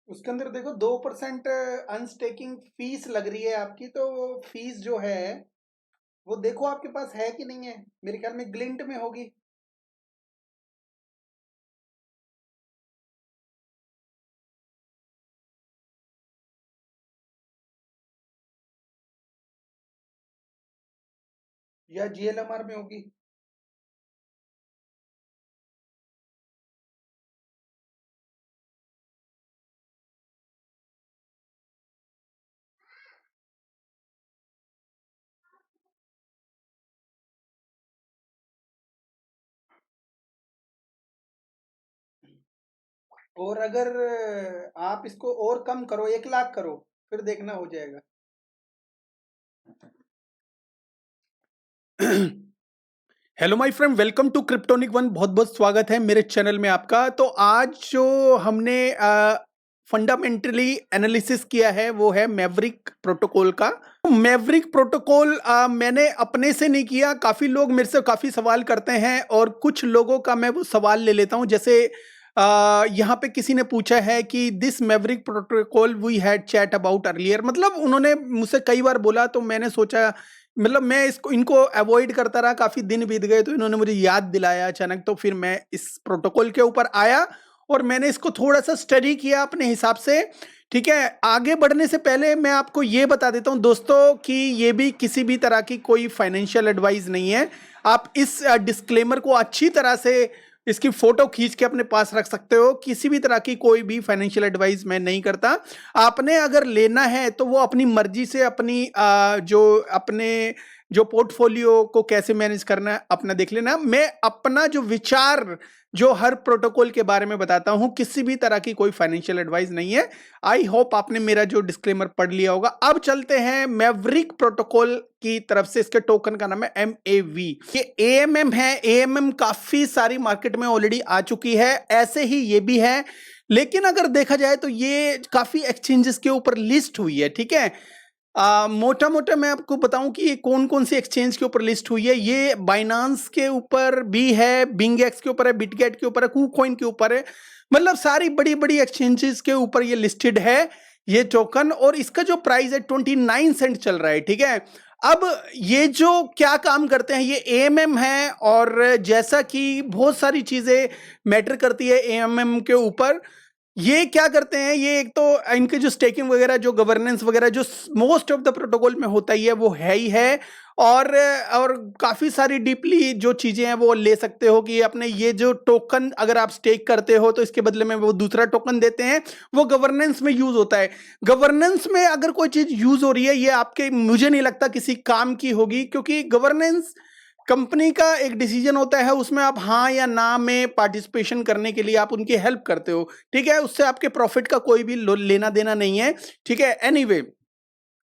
उसके अंदर देखो 2% अनस्टेकिंग फीस लग रही है आपकी, तो वो फीस जो है वो देखो आपके पास है कि नहीं है। मेरे ख्याल में ग्लिंट में होगी या जीएलएमआर में होगी। और अगर आप इसको और कम करो, 1 लाख करो, फिर देखना हो जाएगा। Hello my friend, welcome to Kryptonic One. बहुत बहुत स्वागत है मेरे चैनल में आपका। तो आज जो हमने फंडामेंटली एनालिसिस किया है वो है मैवरिक प्रोटोकॉल का। मैवरिक प्रोटोकॉल मैंने अपने से नहीं किया, काफी लोग मेरे से काफी सवाल करते हैं और कुछ लोगों का मैं वो सवाल ले लेता हूं। जैसे यहाँ पे किसी ने पूछा है कि this Maverick protocol we had chat about earlier, मतलब उन्होंने मुझसे कई बार बोला, तो मैंने सोचा, मतलब मैं इसको इनको अवॉइड करता रहा, काफी दिन बीत गए, तो इन्होंने मुझे याद दिलाया अचानक, तो फिर मैं इस प्रोटोकॉल के ऊपर आया और मैंने इसको थोड़ा सा स्टडी किया अपने हिसाब से। ठीक है, आगे बढ़ने से पहले मैं आपको ये बता देता हूं दोस्तों कि ये भी किसी भी तरह की कोई फाइनेंशियल एडवाइस नहीं है। आप इस डिस्क्लेमर को अच्छी तरह से, इसकी फोटो खींच के अपने पास रख सकते हो। किसी भी तरह की कोई भी फाइनेंशियल एडवाइस मैं नहीं करता। आपने अगर लेना है तो वो अपनी मर्जी से अपनी जो पोर्टफोलियो को कैसे मैनेज करना है अपना देख लेना। मैं अपना जो विचार जो हर प्रोटोकॉल के बारे में बताता हूं, किसी भी तरह की कोई फाइनेंशियल एडवाइस नहीं है। आई होप आपने मेरा जो डिस्क्लेमर पढ़ लिया होगा। अब चलते हैं मैवरिक प्रोटोकॉल की तरफ से। इसके टोकन का नाम है MAV। ये AMM है। AMM काफी सारी मार्केट में ऑलरेडी आ चुकी है, ऐसे ही ये भी है। लेकिन अगर देखा जाए तो ये काफी एक्सचेंजेस के ऊपर लिस्ट हुई है। ठीक है, मोटा मोटा मैं आपको बताऊं कि ये कौन कौन सी एक्सचेंज के ऊपर लिस्ट हुई है। ये बाइनांस के ऊपर भी है, बिंगेक्स के ऊपर है, बिटगेट के ऊपर है, कूकॉइन के ऊपर है। मतलब सारी बड़ी बड़ी एक्सचेंजेस के ऊपर ये लिस्टेड है ये टोकन। और इसका जो प्राइस है 29 सेंट चल रहा है। ठीक है, अब ये जो क्या काम करते हैं, ये AMM है और जैसा कि बहुत सारी चीजें मैटर करती है AMM के ऊपर। ये क्या करते हैं, ये एक तो इनके जो स्टेकिंग वगैरह, जो गवर्नेंस वगैरह, जो मोस्ट ऑफ द प्रोटोकॉल में होता ही है, वो है ही है। और काफी सारी डीपली जो चीजें हैं वो ले सकते हो कि अपने ये जो टोकन अगर आप स्टेक करते हो तो इसके बदले में वो दूसरा टोकन देते हैं, वो गवर्नेंस में यूज होता है। गवर्नेंस में अगर कोई चीज यूज हो रही है, ये आपके, मुझे नहीं लगता किसी काम की होगी, क्योंकि गवर्नेंस कंपनी का एक डिसीजन होता है, उसमें आप हाँ या ना में पार्टिसिपेशन करने के लिए आप उनकी हेल्प करते हो। ठीक है, उससे आपके प्रॉफिट का कोई भी लेना देना नहीं है। ठीक है, एनीवे,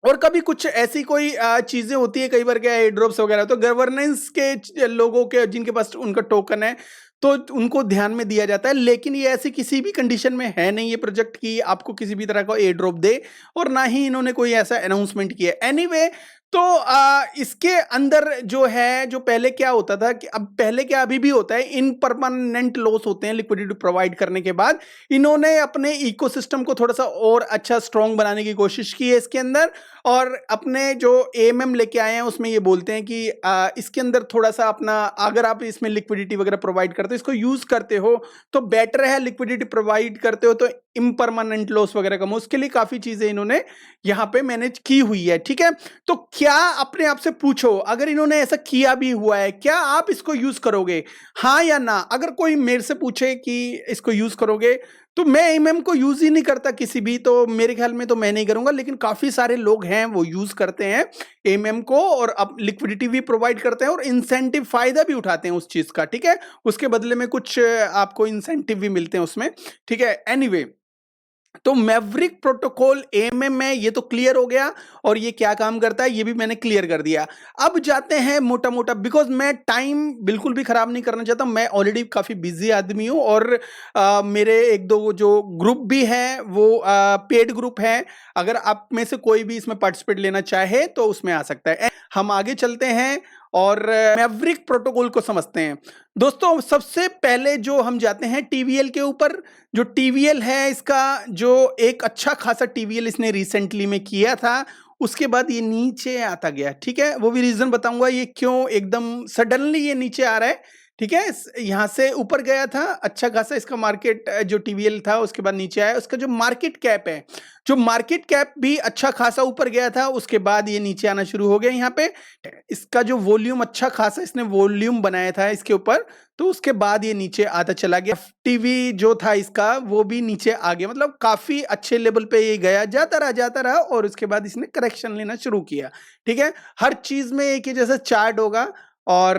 और कभी कुछ ऐसी कोई चीजें होती है, कई बार क्या एयर ड्रॉप्स वगैरह, तो गवर्नेंस के लोगों के जिनके पास उनका टोकन है तो उनको ध्यान में दिया जाता है। लेकिन ये ऐसी किसी भी कंडीशन में है नहीं ये प्रोजेक्ट की आपको किसी भी तरह का एयर ड्रॉप दे, और ना ही इन्होंने कोई ऐसा अनाउंसमेंट किया है। एनीवे, तो इसके अंदर जो है, जो पहले क्या होता था कि, अब पहले क्या अभी भी होता है, इन परमानेंट लॉस होते हैं लिक्विडिटी प्रोवाइड करने के बाद। इन्होंने अपने इकोसिस्टम को थोड़ा सा और अच्छा स्ट्रॉन्ग बनाने की कोशिश की है इसके अंदर, और अपने जो AMM लेके आए हैं उसमें ये बोलते हैं कि इसके अंदर थोड़ा सा अपना, अगर आप इसमें लिक्विडिटी वगैरह प्रोवाइड करते हो, इसको यूज करते हो तो बेटर है। लिक्विडिटी प्रोवाइड करते हो तो इम्परमानेंट लॉस वगैरह कम हो, उसके लिए काफी चीजें इन्होंने यहाँ पे मैनेज की हुई है। ठीक है, तो क्या अपने आप से पूछो, अगर इन्होंने ऐसा किया भी हुआ है, क्या आप इसको यूज करोगे, हाँ या ना? अगर कोई मेरे से पूछे कि इसको यूज करोगे, तो मैं एमएम को यूज ही नहीं करता किसी भी, तो मेरे ख्याल में तो मैं नहीं करूंगा। लेकिन काफी सारे लोग हैं वो यूज करते हैं एमएम को, और अब लिक्विडिटी भी प्रोवाइड करते हैं और इंसेंटिव फायदा भी उठाते हैं उस चीज का। ठीक है, उसके बदले में कुछ आपको इंसेंटिव भी मिलते हैं उसमें। ठीक है, एनीवे, तो मैवरिक प्रोटोकॉल AMM में ये तो क्लियर हो गया, और ये क्या काम करता है ये भी मैंने क्लियर कर दिया। अब जाते हैं मोटा मोटा, बिकॉज मैं टाइम बिल्कुल भी खराब नहीं करना चाहता, मैं ऑलरेडी काफी बिजी आदमी हूं, और मेरे एक दो जो ग्रुप भी हैं वो पेड ग्रुप हैं। अगर आप में से कोई भी इसमें पार्टिसिपेट लेना चाहे तो उसमें आ सकता है। हम आगे चलते हैं और मैवरिक प्रोटोकॉल को समझते हैं। दोस्तों सबसे पहले जो हम जाते हैं टीवीएल के ऊपर। जो टीवीएल है इसका जो एक अच्छा खासा टीवीएल इसने रिसेंटली में किया था, उसके बाद ये नीचे आता गया। ठीक है, वो भी रीजन बताऊंगा ये क्यों एकदम सडनली ये नीचे आ रहा है। ठीक है, यहां से ऊपर गया था अच्छा खासा इसका मार्केट जो टीवीएल था, उसके बाद नीचे आया। उसका जो मार्केट कैप है, जो मार्केट कैप भी अच्छा खासा ऊपर गया था, उसके बाद ये नीचे आना शुरू हो गया। यहाँ पे इसका जो वॉल्यूम अच्छा खासा इसने वॉल्यूम बनाया था इसके ऊपर, तो उसके बाद ये नीचे आता चला गया। टीवी जो था इसका वो भी नीचे आ गया, मतलब काफी अच्छे लेवल पे ये गया, जाता रहा और उसके बाद इसने करेक्शन लेना शुरू किया। ठीक है, हर चीज में एक ही जैसा चार्ट होगा और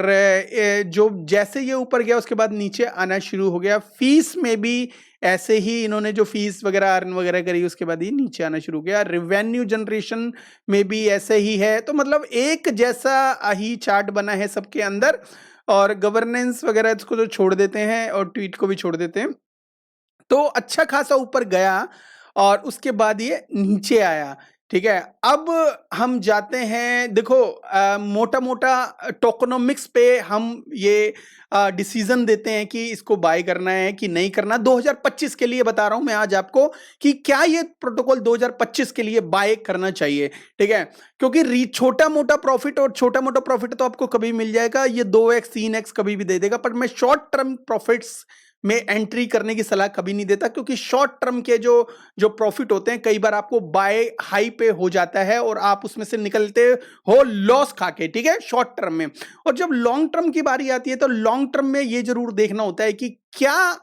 जो जैसे ये ऊपर गया उसके बाद नीचे आना शुरू हो गया। फीस में भी ऐसे ही इन्होंने जो फीस वगैरह अर्न वगैरह करी उसके बाद ये नीचे आना शुरू हो गया। रिवेन्यू जनरेशन में भी ऐसे ही है, तो मतलब एक जैसा ही चार्ट बना है सबके अंदर। और गवर्नेंस वगैरह इसको तो छोड़ देते हैं और ट्वीट को भी छोड़ देते हैं। तो अच्छा खासा ऊपर गया और उसके बाद ये नीचे आया। ठीक है, अब हम जाते हैं, देखो मोटा मोटा टोकनोमिक्स पे हम ये डिसीजन देते हैं कि इसको बाय करना है कि नहीं करना। 2025 के लिए बता रहा हूं मैं आज आपको कि क्या ये प्रोटोकॉल 2025 के लिए बाय करना चाहिए। ठीक है, क्योंकि छोटा मोटा प्रॉफिट और छोटा मोटा प्रॉफिट तो आपको कभी मिल जाएगा, ये 2x 3x कभी भी दे देगा, पर मैं शॉर्ट टर्म प्रॉफिट्स में एंट्री करने की सलाह कभी नहीं देता, क्योंकि शॉर्ट टर्म के जो जो प्रॉफिट होते हैं कई बार आपको बाय हाई पे हो जाता है और आप उसमें से निकलते हो लॉस खाके। ठीक है, शॉर्ट टर्म में। और जब लॉन्ग टर्म की बारी आती है तो लॉन्ग टर्म में ये जरूर देखना होता है कि क्या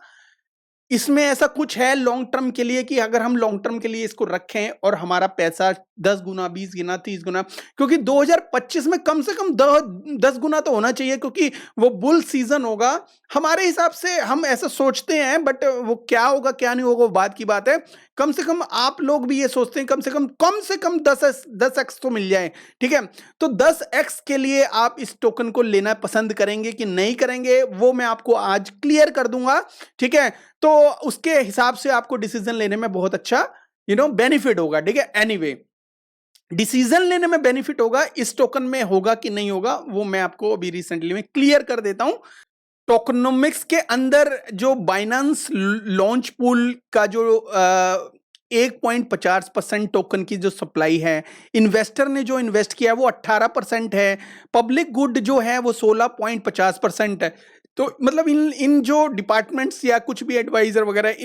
इसमें ऐसा कुछ है लॉन्ग टर्म के लिए कि अगर हम लॉन्ग टर्म के लिए इसको रखें और हमारा पैसा 10 गुना 20 गुना 30 गुना, क्योंकि 2025 में कम से कम 10 गुना तो होना चाहिए, क्योंकि वो बुल सीजन होगा हमारे हिसाब से। हम ऐसा सोचते हैं, बट वो क्या होगा क्या नहीं होगा वो बात की बात है। कम से कम आप लोग भी ये सोचते हैं कम से कम 10x तो मिल जाए। ठीक है, तो 10x के लिए आप इस टोकन को लेना पसंद करेंगे कि नहीं करेंगे, वो मैं आपको आज क्लियर कर दूंगा। ठीक है, तो उसके हिसाब से आपको डिसीजन लेने में बहुत अच्छा बेनिफिट होगा। ठीक है, एनीवे डिसीजन लेने में बेनिफिट होगा, इस टोकन में होगा कि नहीं होगा वो मैं आपको अभी रिसेंटली में क्लियर कर देता हूं। टोकनोमिक्स के अंदर जो बाइनेंस लॉन्च पूल का जो 1.50% टोकन की जो सप्लाई है, इन्वेस्टर ने जो इन्वेस्ट किया वो 18% है, पब्लिक गुड जो है वो 16.50% है। तो मतलब इन जो डिपार्टमेंट्स या कुछ भी एडवाइजर वगैरह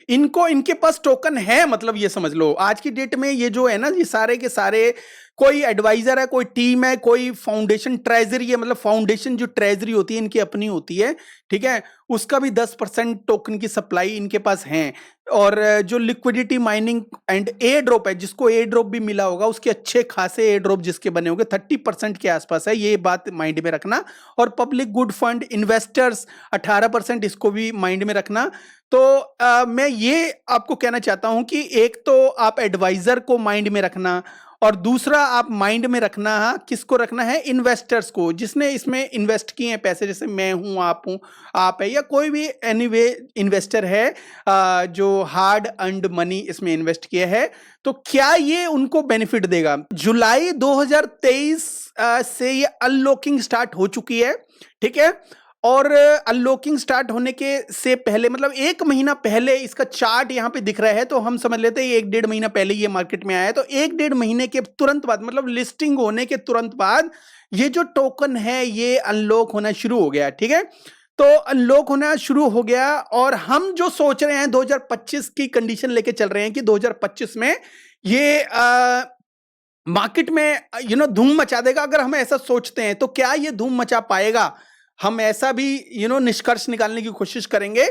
इनके पास टोकन है, मतलब ये समझ लो आज की डेट में ये जो है ना, ये सारे के सारे कोई एडवाइजर है, कोई टीम है, कोई फाउंडेशन ट्रेजरी है, मतलब फाउंडेशन जो ट्रेजरी होती है इनकी अपनी होती है। ठीक है, उसका भी 10% टोकन की सप्लाई इनके पास है। और जो liquidity mining and air drop है, जिसको एयर ड्रॉप भी मिला होगा, उसके अच्छे खासे एयर ड्रॉप जिसके बने होंगे 30% के आसपास है, ये बात माइंड में रखना। और पब्लिक गुड फंड इन्वेस्टर्स 18%, इसको भी माइंड में रखना। तो मैं ये आपको कहना चाहता हूं कि एक तो आप एडवाइजर को माइंड में रखना, और दूसरा आप माइंड में रखना किसको रखना है, इन्वेस्टर्स को, जिसने इसमें इन्वेस्ट किए हैं पैसे, जैसे मैं हूं आप है, या कोई भी एनीवे इन्वेस्टर है जो हार्ड अर्न्ड मनी इसमें इन्वेस्ट किया है। तो क्या ये उनको बेनिफिट देगा? जुलाई 2023 से ये अनलॉकिंग स्टार्ट हो चुकी है। ठीक है, और अनलॉकिंग स्टार्ट होने के से पहले, मतलब 1 महीना पहले इसका चार्ट यहाँ पे दिख रहा है, तो हम समझ लेते हैं 1-1.5 महीना पहले ये मार्केट में आया है। तो 1-1.5 महीने के तुरंत बाद, मतलब लिस्टिंग होने के तुरंत बाद ये जो टोकन है ये अनलॉक होना शुरू हो गया। ठीक है, तो अनलॉक होना शुरू हो गया और हम जो सोच रहे हैं 2025 की कंडीशन लेके चल रहे हैं कि 2025 में ये मार्केट में धूम मचा देगा। अगर हम ऐसा सोचते हैं तो क्या ये धूम मचा पाएगा, हम ऐसा भी निष्कर्ष निकालने की कोशिश करेंगे।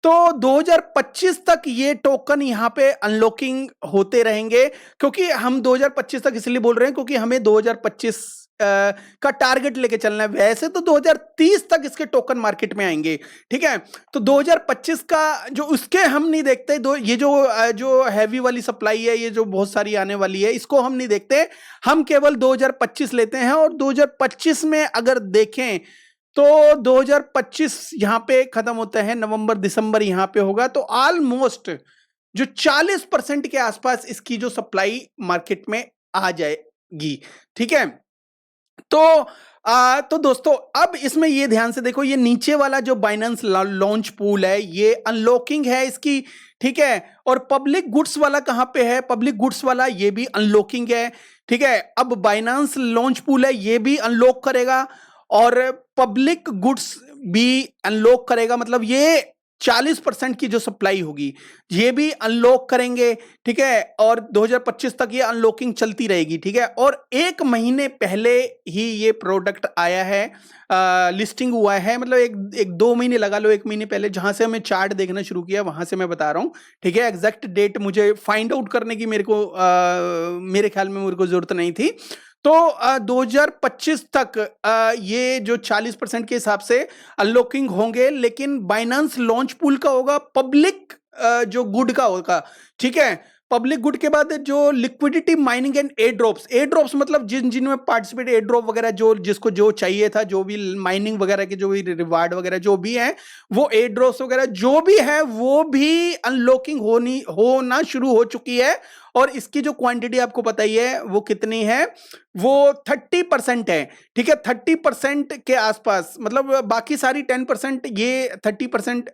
तो 2025 तक ये टोकन यहाँ पे अनलॉकिंग होते रहेंगे, क्योंकि हम 2025 तक इसलिए बोल रहे हैं क्योंकि हमें 2025 का टारगेट लेके चलना है। वैसे तो 2030 तक इसके टोकन मार्केट में आएंगे। ठीक है, तो 2025 का जो उसके हम नहीं देखते, ये जो हैवी वाली सप्लाई है, ये जो बहुत सारी आने वाली है, इसको हम नहीं देखते, हम केवल 2025 लेते हैं। और 2025 में अगर देखें तो 2025 यहां पे खत्म होता है, नवंबर दिसंबर यहां पे होगा, तो ऑलमोस्ट जो 40% के आसपास इसकी जो सप्लाई मार्केट में आ जाएगी। ठीक है, तो तो दोस्तों अब इसमें ये ध्यान से देखो, ये नीचे वाला जो बाइनेंस लॉन्च पूल है ये अनलॉकिंग है इसकी, ठीक है। और पब्लिक गुड्स वाला कहां पे है? पब्लिक गुड्स वाला ये भी अनलॉकिंग है, ठीक है। अब बाइनेंस लॉन्च पूल है ये भी अनलॉक करेगा और पब्लिक गुड्स भी अनलॉक करेगा, मतलब ये 40% की जो सप्लाई होगी ये भी अनलॉक करेंगे, ठीक है। और 2025 तक ये अनलॉकिंग चलती रहेगी, ठीक है। और 1 महीने पहले ही ये प्रोडक्ट आया है, लिस्टिंग हुआ है, मतलब एक 2 महीने लगा लो, 1 महीने पहले जहां से हमें चार्ट देखना शुरू किया वहां से मैं बता रहा हूं, ठीक है। एग्जैक्ट डेट मुझे फाइंड आउट करने की मेरे ख्याल में मेरे को जरूरत नहीं थी। तो 2025 तक ये जो 40% के हिसाब से अनलॉकिंग होंगे, लेकिन बाइनेंस लॉन्च पूल का होगा पब्लिक जो गुड का होगा, ठीक है। पब्लिक गुड के बाद जो liquidity mining and air drops मतलब जिन जिनमें पार्टिसिपेट एयर ड्रॉप वगैरह जो जिसको जो चाहिए था, जो भी माइनिंग वगैरह के जो भी रिवार्ड वगैरह जो भी है, वो एयर ड्रॉप्स वगैरह जो भी है वो भी अनलॉकिंग होना शुरू हो चुकी है। और इसकी जो क्वांटिटी आपको पता ही है वो कितनी है, वो 30% है, ठीक है। 30% के आसपास, मतलब बाकी सारी 10%, ये 30%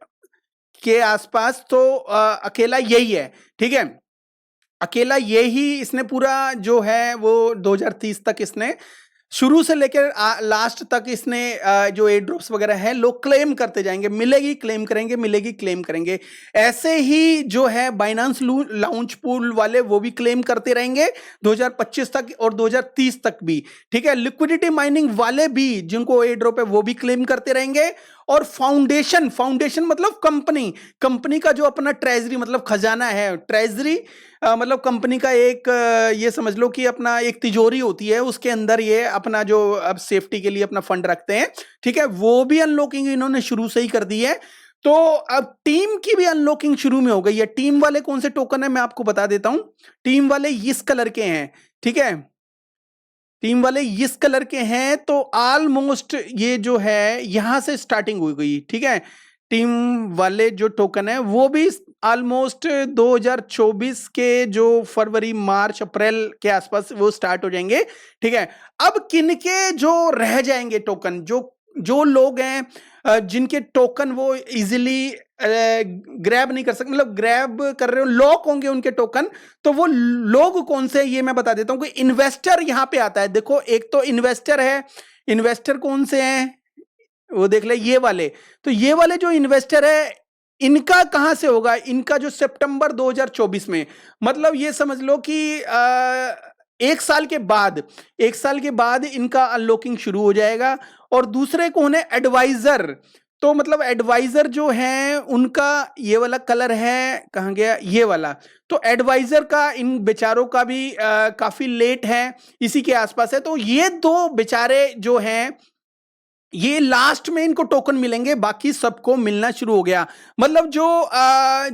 के आसपास, तो अकेला यही है, ठीक है। अकेला यही इसने पूरा जो है वो 2030 तक इसने शुरू से लेकर लास्ट तक इसने जो एयर ड्रॉप्स वगैरह है लोग क्लेम करते जाएंगे, मिलेगी क्लेम करेंगे, मिलेगी क्लेम करेंगे। ऐसे ही जो है बाइनेंस लॉन्च पूल वाले वो भी क्लेम करते रहेंगे 2025 तक और 2030 तक भी, ठीक है। लिक्विडिटी माइनिंग वाले भी जिनको एयर ड्रॉप है वो भी क्लेम करते रहेंगे। और फाउंडेशन मतलब कंपनी का जो अपना ट्रेजरी मतलब खजाना है, ट्रेजरी मतलब कंपनी का एक ये समझ लो कि अपना एक तिजोरी होती है, उसके अंदर ये अपना जो अब सेफ्टी के लिए अपना फंड रखते हैं, ठीक है। वो भी अनलॉकिंग इन्होंने शुरू से ही कर दी है। तो अब टीम की भी अनलॉकिंग शुरू में हो गई है। टीम वाले कौन से टोकन है मैं आपको बता देता हूं। टीम वाले इस कलर के हैं, ठीक है। टीम वाले इस कलर के हैं, तो ऑलमोस्ट ये जो है यहां से स्टार्टिंग हो गई, ठीक है। टीम वाले जो टोकन है वो भी ऑलमोस्ट 2024 के जो फरवरी मार्च अप्रैल के आसपास वो स्टार्ट हो जाएंगे, ठीक है। अब किनके जो रह जाएंगे टोकन, जो जो लोग हैं जिनके टोकन वो इजीली ग्रैब नहीं कर सकते, मतलब ग्रैब कर रहे हो लॉक होंगे उनके टोकन, तो वो लोग कौन से ये मैं बता देता हूं कि इन्वेस्टर यहां पे आता है। देखो एक तो इन्वेस्टर है, इन्वेस्टर कौन से हैं वो देख ले, ये वाले। तो ये वाले जो इन्वेस्टर है इनका कहां से होगा? इनका जो सितंबर 2024 में, मतलब ये समझ लो कि 1 साल के बाद इनका अनलॉकिंग शुरू हो जाएगा। और दूसरे कौन है? एडवाइजर। तो मतलब एडवाइजर जो है उनका ये वाला कलर है, कहां गया ये वाला। तो एडवाइजर का इन बेचारों का भी काफी लेट है, इसी के आसपास है। तो ये दो बेचारे जो हैं ये लास्ट में इनको टोकन मिलेंगे, बाकी सबको मिलना शुरू हो गया। मतलब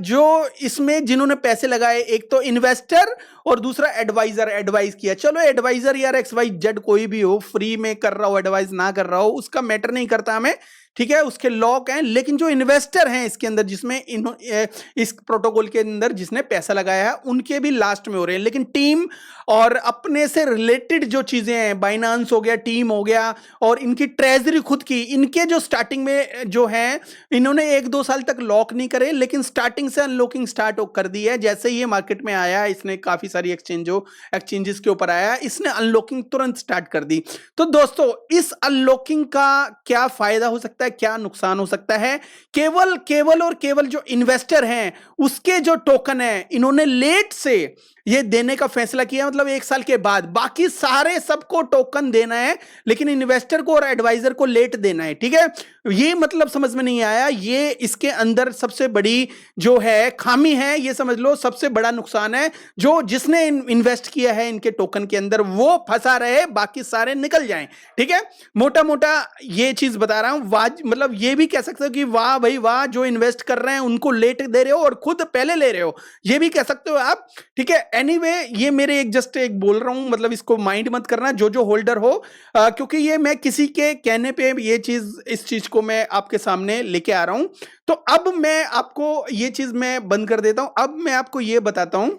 जो इसमें जिन्होंने पैसे लगाए, एक तो इन्वेस्टर और दूसरा एडवाइजर, एडवाइज किया। चलो एडवाइजर यार XYZ कोई भी हो, फ्री में कर रहा हो, एडवाइज ना कर रहा हो, उसका मैटर नहीं करता हमें, ठीक है। उसके लॉक हैं, लेकिन जो इन्वेस्टर हैं इसके अंदर जिसमें इस प्रोटोकॉल के अंदर जिसने पैसा लगाया है उनके भी लास्ट में हो रहे हैं। लेकिन टीम और अपने से रिलेटेड जो चीजें हैं, बाइनांस हो गया, टीम हो गया, और इनकी ट्रेजरी खुद की, इनके जो स्टार्टिंग में जो है इन्होंने 1-2 साल तक लॉक नहीं करे, लेकिन स्टार्टिंग से अनलॉकिंग स्टार्ट कर दी है। जैसे ही ये मार्केट में आया, इसने काफी सारी एक्सचेंजेस के ऊपर आया, इसने अनलॉकिंग तुरंत स्टार्ट कर दी। तो दोस्तों इस अनलॉकिंग का क्या फायदा हो सकता है, क्या नुकसान हो सकता है? केवल और केवल जो इन्वेस्टर हैं उसके जो टोकन है इन्होंने लेट से ये देने का फैसला किया, मतलब 1 साल के बाद। बाकी सारे सबको टोकन देना है, लेकिन इन्वेस्टर को और एडवाइजर को लेट देना है, ठीक है। ये मतलब समझ में नहीं आया, ये इसके अंदर सबसे बड़ी जो है खामी है, ये समझ लो सबसे बड़ा नुकसान है। जो जिसने इन्वेस्ट किया है इनके टोकन के अंदर वो फंसा रहे, बाकी सारे निकल जाएं, ठीक है। मोटा मोटा ये चीज बता रहा हूं। मतलब ये भी कह सकते हो कि वाह भाई वाह, जो इन्वेस्ट कर रहे हैं उनको लेट दे रहे हो और खुद पहले ले रहे हो, ये भी कह सकते हो आप, ठीक है। एनीवे ये मेरे जस्ट एक बोल रहा हूं, मतलब इसको माइंड मत करना जो होल्डर हो, क्योंकि ये मैं किसी के कहने पे ये चीज, इस चीज को मैं आपके सामने लेके आ रहा हूं। तो अब मैं आपको ये चीज मैं बंद कर देता हूं। अब मैं आपको ये बताता हूं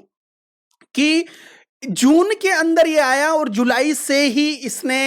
कि जून के अंदर ये आया और जुलाई से ही इसने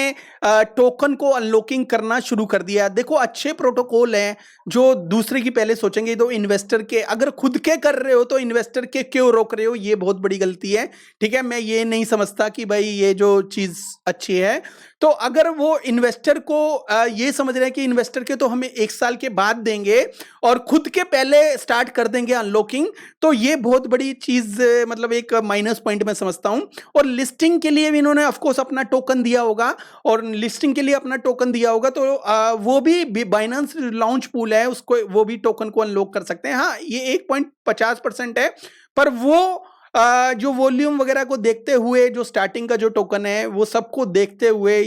टोकन को अनलॉकिंग करना शुरू कर दिया। देखो अच्छे प्रोटोकॉल हैं जो दूसरे की पहले सोचेंगे, तो इन्वेस्टर के अगर खुद के कर रहे हो तो इन्वेस्टर के क्यों रोक रहे हो, ये बहुत बड़ी गलती है। ठीक है, मैं ये नहीं समझता कि भाई ये जो चीज अच्छी है। तो अगर वो इन्वेस्टर को ये समझ रहे हैं कि इन्वेस्टर के तो हमें 1 साल के बाद देंगे और खुद के पहले स्टार्ट कर देंगे अनलॉकिंग, तो ये बहुत बड़ी चीज मतलब एक माइनस पॉइंट मैं समझता हूं। और लिस्टिंग के लिए भी इन्होंने ऑफ कोर्स अपना टोकन दिया होगा, और लिस्टिंग के लिए अपना टोकन दिया होगा, तो वो भी बाइनेंस लॉन्च पूल है, उसको वो भी टोकन को अनलॉक कर सकते हैं। हाँ, ये 1.50% है, पर वो जो वॉल्यूम वगैरह को देखते हुए, जो स्टार्टिंग का जो टोकन है वो सबको देखते हुए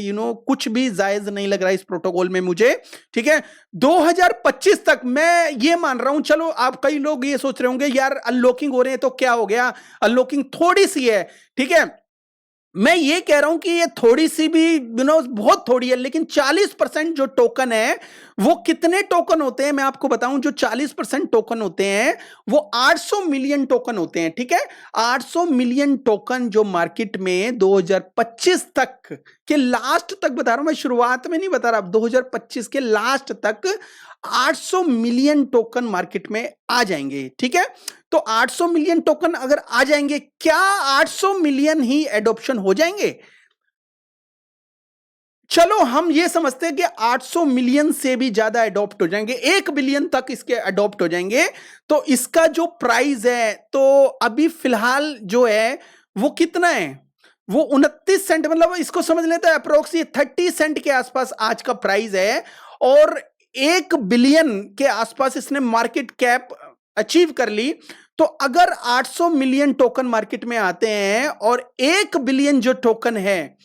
कुछ भी जायज नहीं लग रहा है इस प्रोटोकॉल में मुझे। ठीक है, 2025 तक मैं ये मान रहा हूं। चलो, आप कई लोग ये सोच रहे होंगे यार अनलॉकिंग हो रहे हैं तो क्या हो गया, अनलॉकिंग थोड़ी सी है। ठीक है, मैं ये कह रहा हूं कि ये थोड़ी सी भी बहुत थोड़ी है, लेकिन 40% जो टोकन है, वो कितने टोकन होते हैं मैं आपको बताऊं। जो 40% टोकन होते हैं वो 800 मिलियन टोकन होते हैं। ठीक है, 800 मिलियन टोकन जो मार्केट में 2025 तक के लास्ट तक बता रहा हूं मैं, शुरुआत में नहीं बता रहा, 2025 के लास्ट तक 800 मिलियन टोकन मार्केट में आ जाएंगे। ठीक है, तो 800 मिलियन टोकन अगर आ जाएंगे, क्या 800 मिलियन ही एडॉप्शन हो जाएंगे? चलो हम ये समझते हैं कि 800 मिलियन से भी ज्यादा अडॉप्ट हो जाएंगे, 1 बिलियन तक इसके अडॉप्ट हो जाएंगे। तो इसका जो प्राइस है, तो अभी फिलहाल जो है वो कितना है, वो 29 सेंट, मतलब इसको समझ लेते हैं अप्रोक्स 30 सेंट के आसपास आज का प्राइस है। और 1 बिलियन के आसपास इसने मार्केट कैप अचीव कर ली। तो अगर 800 मिलियन टोकन मार्केट में आते हैं और 1 बिलियन जो टोकन है,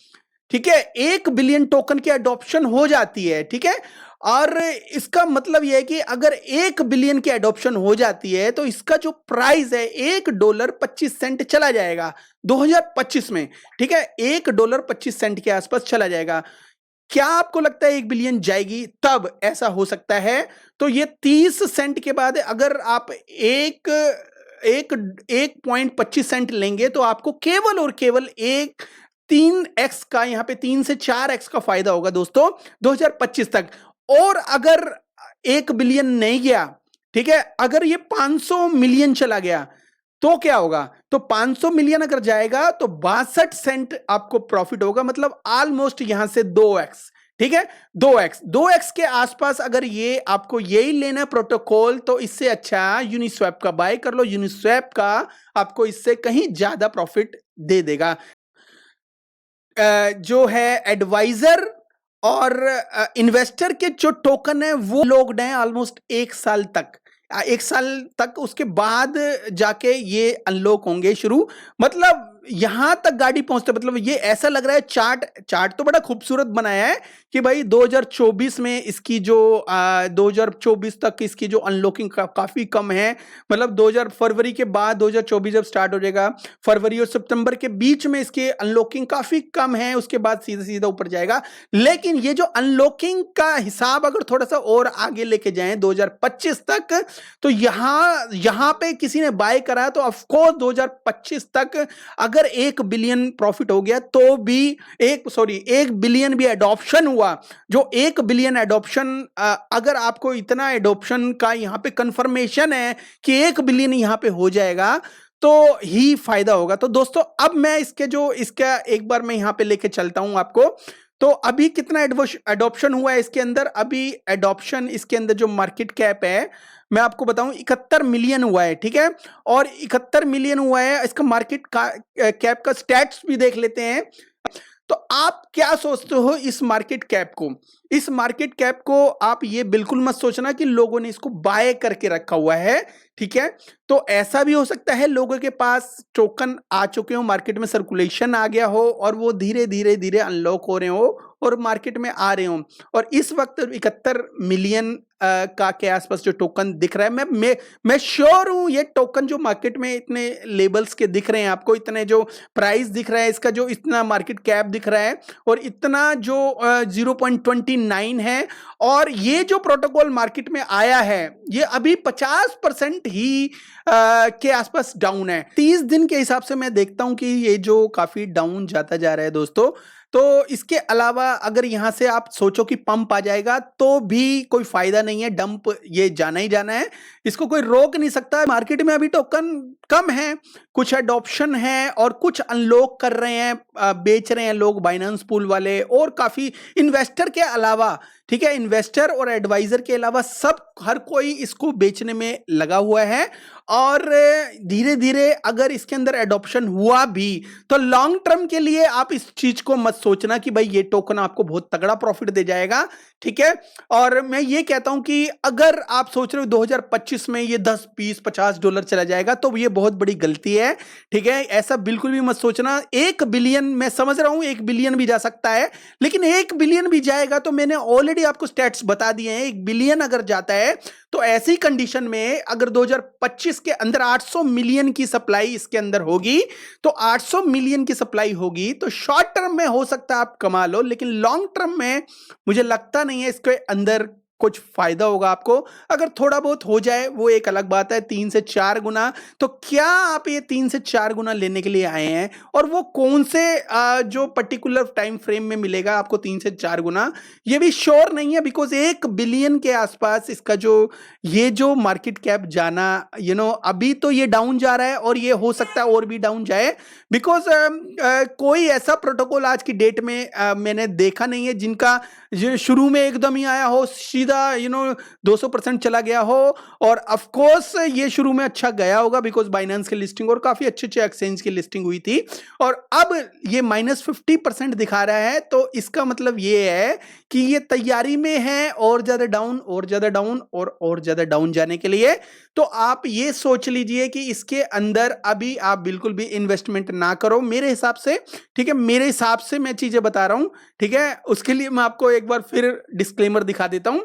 ठीक है, 1 बिलियन टोकन की एडॉप्शन हो जाती है। ठीक है, और इसका मतलब यह है कि अगर 1 बिलियन की एडॉप्शन हो जाती है तो इसका जो प्राइस है $1.25 चला जाएगा 2025 में। ठीक है, $1.25 के आसपास चला जाएगा। क्या आपको लगता है 1 बिलियन जाएगी? तब ऐसा हो सकता है। तो ये 30 सेंट के बाद अगर आप एक 1.25 सेंट लेंगे तो आपको केवल और केवल 3x का, यहां पे 3 से 4x का फायदा होगा दोस्तों 2025 तक। और अगर 1 बिलियन नहीं गया, ठीक है, अगर ये 500 मिलियन चला गया तो क्या होगा? तो 500 मिलियन अगर जाएगा तो 62 सेंट आपको प्रॉफिट होगा, मतलब ऑलमोस्ट यहां से 2x। ठीक है, 2x के आसपास अगर ये आपको यही लेना प्रोटोकॉल, तो इससे अच्छा यूनिस्वैप का बाय कर लो। यूनिस्वैप का आपको इससे कहीं ज्यादा प्रॉफिट दे देगा। जो है एडवाइजर और इन्वेस्टर के जो टोकन है वो लोग हैं ऑलमोस्ट 1 साल तक, 1 साल तक, उसके बाद जाके ये अनलॉक होंगे शुरू। मतलब यहां तक गाड़ी पहुंचते, मतलब ये ऐसा लग रहा है, चार्ट तो बड़ा खूबसूरत बनाया है कि भाई 2024 में इसकी जो 2024 तक इसकी जो अनलॉकिंग काफी कम है। मतलब 2000 फरवरी के बाद 2024 जब स्टार्ट हो जाएगा, फरवरी और सितंबर के बीच में इसकी अनलॉकिंग काफी कम है, उसके बाद सीधा सीधा ऊपर जाएगा। लेकिन ये जो अनलॉकिंग का हिसाब अगर थोड़ा सा और आगे लेके जाएं 2025 तक, तो यहां पे किसी ने बाय करा तो ऑफकोर्स 2025 तक अगर 1 बिलियन प्रॉफिट हो गया तो भी 1 बिलियन भी एडॉप्शन हुआ, जो 1 बिलियन एडॉप्शन, अगर आपको इतना एडॉप्शन का यहां पे कंफर्मेशन है कि 1 बिलियन यहां पे हो जाएगा तो ही फायदा होगा। तो दोस्तों अब मैं इसका एक बार मैं यहां पे लेके चलता हूं आपको। तो अभी कितना एडॉप्शन हुआ है इसके अंदर? अभी एडॉप्शन इसके अंदर जो मार्केट कैप है मैं आपको बताऊं 71 मिलियन हुआ है। ठीक है, और 71 मिलियन हुआ है, इसका मार्केट कैप का स्टैट्स भी देख लेते हैं। तो आप क्या सोचते हो इस मार्केट कैप को? इस मार्केट कैप को आप ये बिल्कुल मत सोचना कि लोगों ने इसको बाय करके रखा हुआ है। ठीक है, तो ऐसा भी हो सकता है लोगों के पास टोकन आ चुके हो, मार्केट में सर्कुलेशन आ गया हो और वो धीरे धीरे धीरे अनलॉक हो रहे हो और मार्केट में आ रहे हो। और इस वक्त 71 मिलियन का के आसपास जो टोकन दिख रहा है, मैं श्योर हूं ये टोकन जो मार्केट में इतने लेबल्स के दिख रहे हैं आपको, इतने जो प्राइस दिख रहा है, इसका जो इतना मार्केट कैप दिख रहा है और इतना जो 0.29 है, और ये जो प्रोटोकॉल मार्केट में आया है ये अभी 50% ही के आसपास डाउन है। 30 दिन के हिसाब से मैं देखता हूं कि ये जो काफी डाउन जाता जा रहा है दोस्तों। तो इसके अलावा अगर यहां से आप सोचो कि पंप आ जाएगा तो भी कोई फायदा नहीं है, डंप ये जाना ही जाना है, इसको कोई रोक नहीं सकता। मार्केट में अभी टोकन कम है, कुछ एडॉप्शन है और कुछ अनलॉक कर रहे हैं, बेच रहे हैं लोग, बाइनेंस पूल वाले और काफी इन्वेस्टर के अलावा, ठीक है, इन्वेस्टर और एडवाइजर के अलावा सब हर कोई इसको बेचने में लगा हुआ है। और धीरे धीरे अगर इसके अंदर एडॉप्शन हुआ भी तो लॉन्ग टर्म के लिए आप इस चीज को मत सोचना कि भाई ये टोकन आपको बहुत तगड़ा प्रॉफिट दे जाएगा, ठीक है। और मैं ये कहता हूं कि अगर आप सोच रहे हो 2025 में ये 10 20 50 डॉलर चला जाएगा तो ये बहुत बड़ी गलती है, ठीक है। ऐसा बिल्कुल भी मत सोचना। 1 बिलियन, मैं समझ रहा हूं 1 बिलियन भी जा सकता है, लेकिन 1 बिलियन भी जाएगा तो मैंने ऑलरेडी आपको स्टैट्स बता दिए हैं, 1 बिलियन अगर जाता है तो ऐसी कंडीशन में अगर 2025 के अंदर 800 मिलियन की सप्लाई इसके अंदर होगी, तो 800 मिलियन की सप्लाई होगी तो शॉर्ट टर्म में हो सकता है आप कमा लो, लेकिन लॉन्ग टर्म में मुझे लगता नहीं है इसके अंदर कुछ फायदा होगा आपको। अगर थोड़ा बहुत हो जाए वो एक अलग बात है, 3 से 4 गुना, तो क्या आप ये 3 से 4 गुना लेने के लिए आए हैं और वो कौन से जो पर्टिकुलर टाइम फ्रेम में मिलेगा आपको 3 से 4 गुना, ये भी श्योर नहीं है। बिकॉज 1 बिलियन के आसपास इसका ये जो मार्केट कैप जाना, अभी तो ये डाउन जा रहा है और ये हो सकता है और भी डाउन जाए। बिकॉज कोई ऐसा प्रोटोकॉल आज की डेट में मैंने देखा नहीं है जिनका शुरू में एकदम ही आया हो सीधा 200% चला गया हो। और ऑफ कोर्स ये शुरू में अच्छा गया होगा बिकॉज बाइनेंस की लिस्टिंग और काफी अच्छे अच्छे एक्सचेंज की लिस्टिंग हुई थी, और अब ये -50% दिखा रहा है, तो इसका मतलब ये है कि ये तैयारी में है और ज्यादा डाउन और ज्यादा डाउन और ज्यादा डाउन जाने के लिए। तो आप ये सोच लीजिए कि इसके अंदर अभी आप बिल्कुल भी इन्वेस्टमेंट ना करो मेरे हिसाब से, ठीक है। मेरे हिसाब से मैं चीजें बता रहा हूं, ठीक है। उसके लिए मैं आपको एक बार फिर डिस्क्लेमर दिखा देता हूं।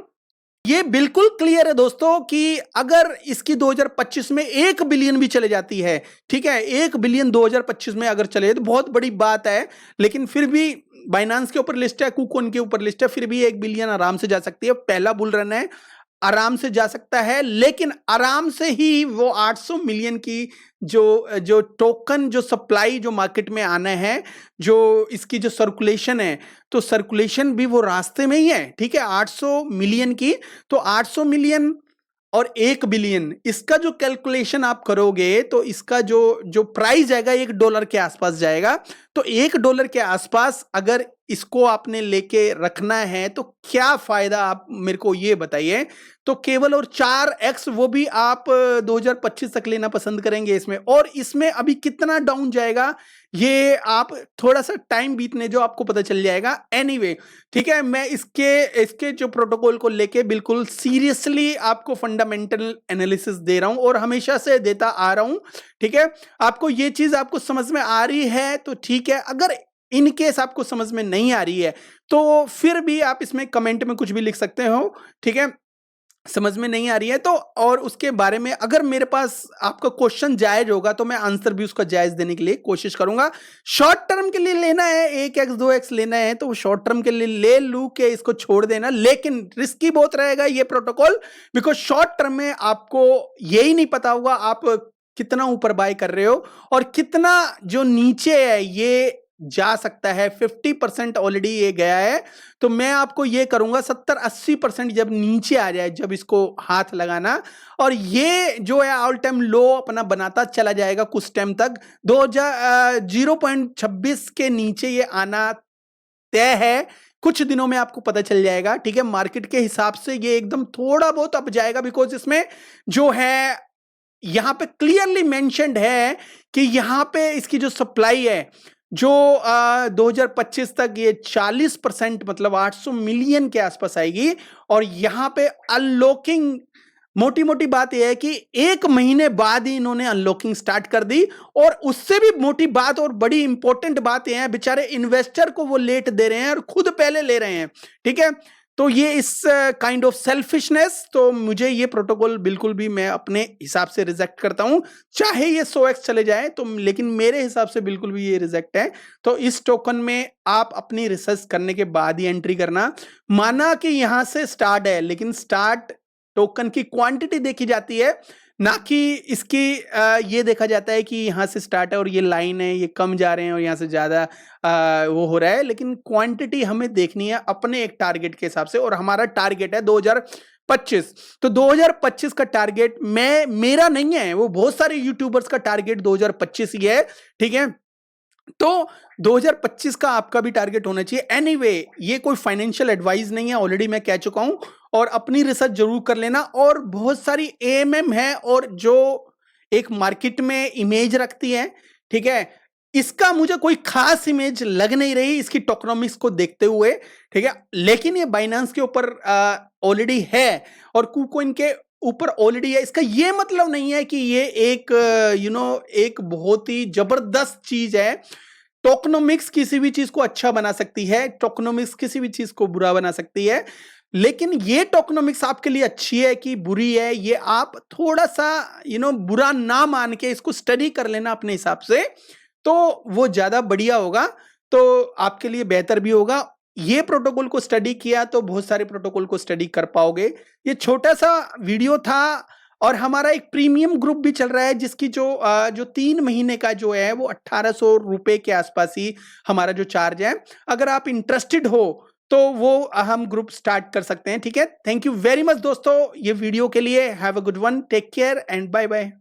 ये बिल्कुल क्लियर है दोस्तों कि अगर इसकी 2025 में 1 बिलियन भी चले जाती है, ठीक है, 1 बिलियन 2025 में अगर चले तो बहुत बड़ी बात है, लेकिन फिर भी बाइनेंस के ऊपर लिस्ट है, कुकोन के ऊपर लिस्ट है, फिर भी 1 बिलियन आराम से जा सकती है। पहला बुल रन है, आराम से जा सकता है, लेकिन आराम से ही वो 800 मिलियन की जो टोकन जो सप्लाई जो मार्केट में आना है, जो इसकी जो सर्कुलेशन है, तो सर्कुलेशन भी वो रास्ते में ही है, ठीक है। 800 मिलियन की, तो 800 मिलियन और 1 बिलियन, इसका जो कैलकुलेशन आप करोगे तो इसका जो प्राइस जाएगा $1 के आसपास जाएगा। तो $1 के आसपास अगर इसको आपने लेके रखना है तो क्या फायदा, आप मेरे को ये बताइए। तो केवल और 4x वो भी आप 2025 तक लेना पसंद करेंगे इसमें, और इसमें अभी कितना डाउन जाएगा ये आप थोड़ा सा टाइम बीतने जो आपको पता चल जाएगा। एनीवे, ठीक है, मैं इसके जो प्रोटोकॉल को लेके बिल्कुल सीरियसली आपको फंडामेंटल एनालिसिस दे रहा हूं और हमेशा से देता आ रहा हूं, ठीक है। आपको ये चीज आपको समझ में आ रही है तो ठीक है, अगर इन केस आपको समझ में नहीं आ रही है तो फिर भी आप इसमें कमेंट में कुछ भी लिख सकते हो, ठीक है। समझ में नहीं आ रही है तो, और उसके बारे में अगर मेरे पास आपका क्वेश्चन जायज होगा तो मैं आंसर भी उसका जायज देने के लिए कोशिश करूंगा। शॉर्ट टर्म के लिए लेना है, 1x 2x लेना है तो शॉर्ट टर्म के लिए ले लू के इसको छोड़ देना, लेकिन रिस्की बहुत रहेगा ये प्रोटोकॉल, बिकॉज शॉर्ट टर्म में आपको यही नहीं पता होगा आप कितना ऊपर बाय कर रहे हो और कितना जो नीचे है ये जा सकता है। 50% ऑलरेडी ये गया है, तो मैं आपको ये करूंगा 70-80% जब नीचे आ जाए, जब इसको हाथ लगाना, और ये जो है ऑल टाइम लो अपना बनाता चला जाएगा कुछ टाइम तक। 0.26 के नीचे ये आना तय है, कुछ दिनों में आपको पता चल जाएगा, ठीक है। मार्केट के हिसाब से ये एकदम थोड़ा बहुत अप जाएगा, बिकॉज इसमें जो है यहां पे क्लियरली मेंशन्ड है कि यहां पे इसकी जो सप्लाई है जो 2025 तक ये 40% मतलब 800 मिलियन के आसपास आएगी, और यहां पे अनलॉकिंग, मोटी मोटी बात यह है कि 1 महीने बाद ही इन्होंने अनलॉकिंग स्टार्ट कर दी, और उससे भी मोटी बात और बड़ी इंपॉर्टेंट बात यह है बेचारे इन्वेस्टर को वो लेट दे रहे हैं और खुद पहले ले रहे हैं, ठीक है। तो ये इस काइंड ऑफ सेल्फिशनेस, तो मुझे ये प्रोटोकॉल बिल्कुल भी मैं अपने हिसाब से रिजेक्ट करता हूं, चाहे ये 100x चले जाए तो, लेकिन मेरे हिसाब से बिल्कुल भी ये रिजेक्ट है। तो इस टोकन में आप अपनी रिसर्च करने के बाद ही एंट्री करना। माना कि यहां से स्टार्ट है, लेकिन स्टार्ट टोकन की क्वांटिटी देखी जाती है, ना कि इसकी ये देखा जाता है कि यहाँ से स्टार्ट है और ये लाइन है, ये कम जा रहे हैं और यहाँ से ज़्यादा वो हो रहा है, लेकिन क्वांटिटी हमें देखनी है अपने एक टारगेट के हिसाब से, और हमारा टारगेट है 2025। तो 2025 का टारगेट मेरा नहीं है, वो बहुत सारे यूट्यूबर्स का टारगेट 2025 ही है, ठीक है। तो 2025 का आपका भी टारगेट होना चाहिए। एनीवे, ये कोई फाइनेंशियल एडवाइस नहीं है, ऑलरेडी मैं कह चुका हूं, और अपनी रिसर्च जरूर कर लेना। और बहुत सारी एएमएम है और जो एक मार्केट में इमेज रखती है, ठीक है, इसका मुझे कोई खास इमेज लग नहीं रही इसकी टोकनोमिक्स को देखते हुए, ठीक है। लेकिन ये बाइनेंस के ऊपर ऑलरेडी है और कुकोइन के ऊपर ऑलरेडी है। इसका ये मतलब नहीं है कि ये एक एक बहुत ही जबरदस्त चीज है। टोकनोमिक्स किसी भी चीज को अच्छा बना सकती है, टोकनोमिक्स किसी भी चीज को बुरा बना सकती है, लेकिन ये टोकनोमिक्स आपके लिए अच्छी है कि बुरी है, ये आप थोड़ा सा बुरा ना मान के इसको स्टडी कर लेना अपने हिसाब से, तो वो ज्यादा बढ़िया होगा, तो आपके लिए बेहतर भी होगा। ये प्रोटोकॉल को स्टडी किया तो बहुत सारे प्रोटोकॉल को स्टडी कर पाओगे। ये छोटा सा वीडियो था, और हमारा एक प्रीमियम ग्रुप भी चल रहा है जिसकी जो 3 महीने का जो है वो 1800 रुपए के आसपास ही हमारा जो चार्ज है। अगर आप इंटरेस्टेड हो तो वो हम ग्रुप स्टार्ट कर सकते हैं, ठीक है। थैंक यू वेरी मच दोस्तों ये वीडियो के लिए। Have a good one, take care and bye bye.